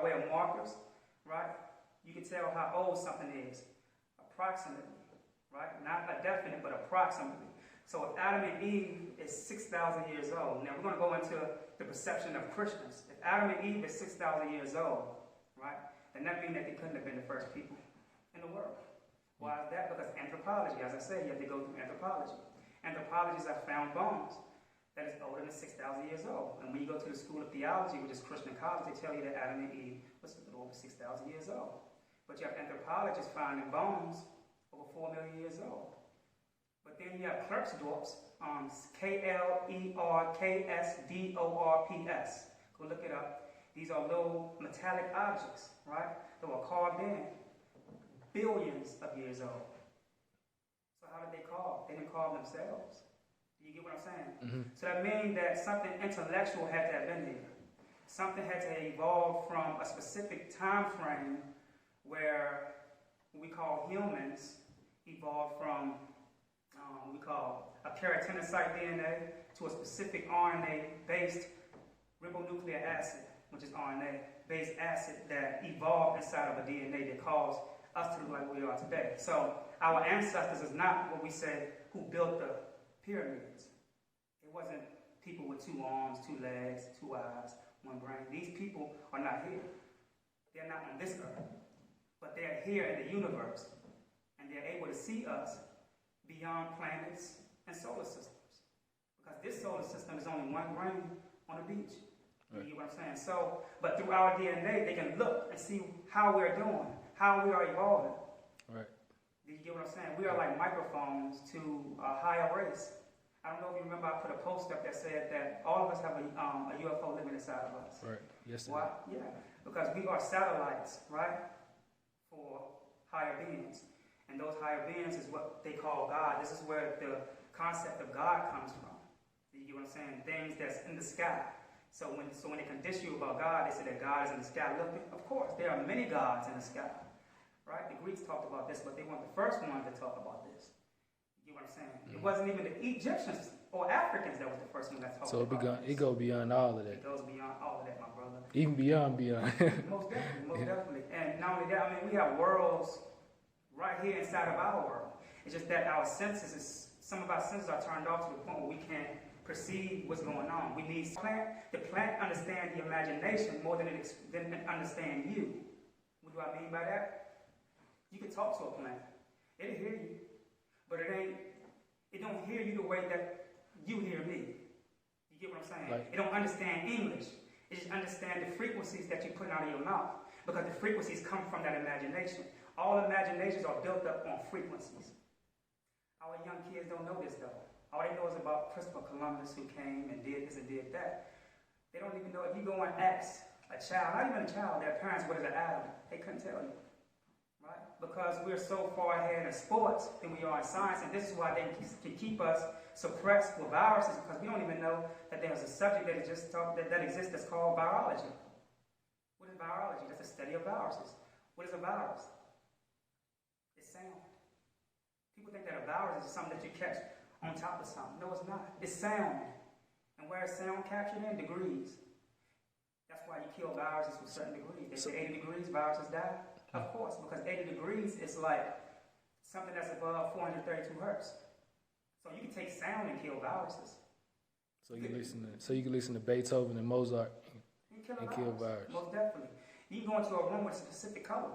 way of markers, right? You can tell how old something is, approximately, right? Not a definite, but approximately. So if Adam and Eve is 6,000 years old, now we're going to go into the perception of Christians. If Adam and Eve is 6,000 years old, right, then that means that they couldn't have been the first people in the world. Why is that? Because anthropology, as I said, you have to go through anthropology. Anthropologists have found bones that is older than 6,000 years old. And when you go to the School of Theology, which is Christian college, they tell you that Adam and Eve was a little over 6,000 years old. But you have anthropologists finding bones over 4 million years old. But then you have Klerksdorps, Klerksdorps. Go look it up. These are little metallic objects, right, that were carved in billions of years old. So how did they carve? They didn't carve themselves. Do you get what I'm saying? Mm-hmm. So that means that something intellectual had to have been here. Something had to evolve from a specific time frame where we call humans evolved from we call a keratinocyte DNA to a specific RNA-based ribonucleic acid, which is RNA-based acid that evolved inside of a DNA that caused us to look like we are today. So our ancestors is not what we say who built the pyramids. It wasn't people with 2 arms, 2 legs, 2 eyes, 1 brain. These people are not here. They're not on this earth. But they're here in the universe. And they're able to see us beyond planets and solar systems. Because this solar system is only 1 grain on the beach. Right. You get what I'm saying? So, but through our DNA, they can look and see how we're doing, how we are evolving. Right. Do you get what I'm saying? We are like microphones to a higher race. I don't know if you remember, I put a post up that said that all of us have a UFO living inside of us. Right. Yes. Why? Yeah. Because we are satellites, right, for higher beings. And those higher beings is what they call God. This is where the concept of God comes from. Do you get what I'm saying? Things that's in the sky. So when they condition you about God, they say that God is in the sky. Look, of course, there are many gods in the sky. Right? The Greeks talked about this, but they weren't the first ones to talk about this. You get what I'm saying? Mm-hmm. It wasn't even the Egyptians or Africans that was the first one that talked about this. So it goes beyond all of that. It goes beyond all of that, my brother. Even beyond. Most definitely. And not only that, I mean, we have worlds right here inside of our world. It's just that our some of our senses are turned off to the point where we can't perceive what's going on. We need the plant understands the imagination more than it understands you. What do I mean by that? You can talk to a plant. It'll hear you. But it don't hear you the way that you hear me. You get what I'm saying? Like, it don't understand English. It just understands the frequencies that you put out of your mouth. Because the frequencies come from that imagination. All imaginations are built up on frequencies. Our young kids don't know this though. All they know is about Christopher Columbus who came and did this and did that. They don't even know. If you go and ask a child, not even a child, their parents, what is an atom? They couldn't tell you. Right? Because we're so far ahead in sports than we are in science, and this is why they can keep us suppressed with viruses, because we don't even know that there's a subject that exists that's called virology. What is virology? That's the study of viruses. What is a virus? It's sound. People think that a virus is something that you catch on top of something. No, it's not. It's sound. And where is sound captured in? Degrees. That's why you kill viruses with certain degrees. They say 80 degrees, viruses die. Of course, because 80 degrees is like something that's above 432 hertz. So you can take sound and kill viruses. So you can listen to Beethoven and Mozart and kill a virus. Most definitely. You can go into a room with a specific color.